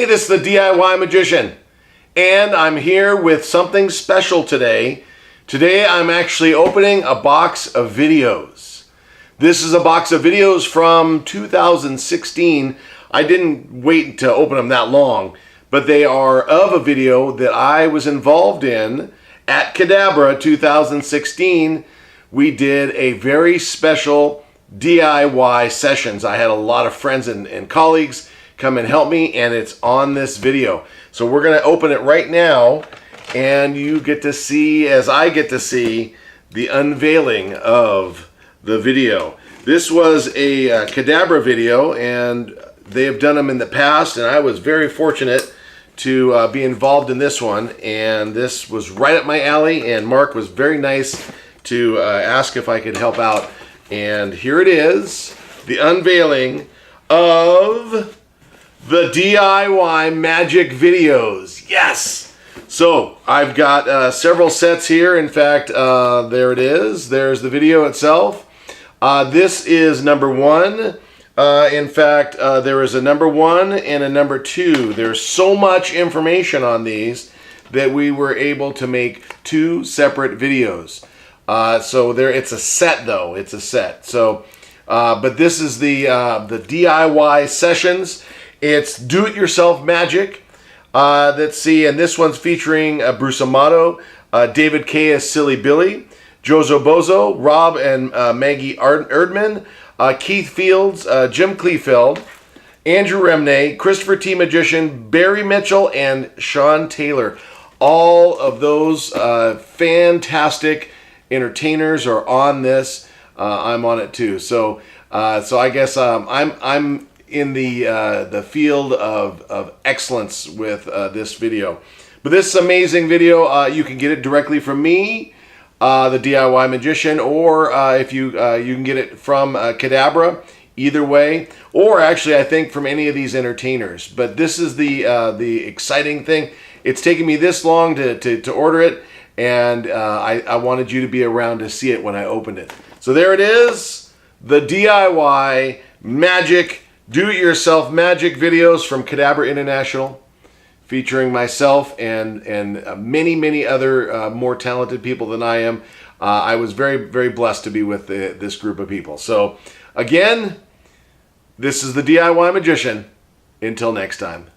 Hey, this is the DIY Magician, and I'm here with something special today. Today I'm actually opening a box of videos. This is a box of videos from 2016. I didn't wait to open them that long, but they are of a video that I was involved in at KIDabra 2016. We did a very special DIY sessions. I had a lot of friends and colleagues come and help me, and it's on this video. So we're going to open it right now, and you get to see, as I get to see, the unveiling of the video. This was a KIDabra video, and they have done them in the past, and I was very fortunate to be involved in this one, and this was right up my alley, and Mark was very nice to ask if I could help out. And here it is, the unveiling of the DIY magic videos. Yes! So I've got several sets here. In fact, there it is. There's the video itself. This is number one. In fact, there is a number one and a number two. There's so much information on these that we were able to make two separate videos. So there, it's a set though. It's a set. So, but this is the DIY sessions. It's do-it-yourself magic. Let's see, and this one's featuring Bruce Amato, David K. as Silly Billy, Jozo Bozo, Rob and Maggie Erdman, Keith Fields, Jim Kleefeld, Andrew Remney, Christopher T. Magician, Barry Mitchell, and Sean Taylor. All of those fantastic entertainers are on this. I'm on it too. So I guess I'm in the field of excellence with this video. But this is an amazing video. You can get it directly from me, the DIY Magician, or if you can get it from KIDabra, either way, or actually I think from any of these entertainers. But this is the exciting thing. It's taken me this long to order it, and I wanted you to be around to see it when I opened it. So there it is, the DIY magic, do-it-yourself magic videos from KIDabra International, featuring myself and many other more talented people than I am. I was very blessed to be with this group of people. So again, this is the DIY Magician. Until next time.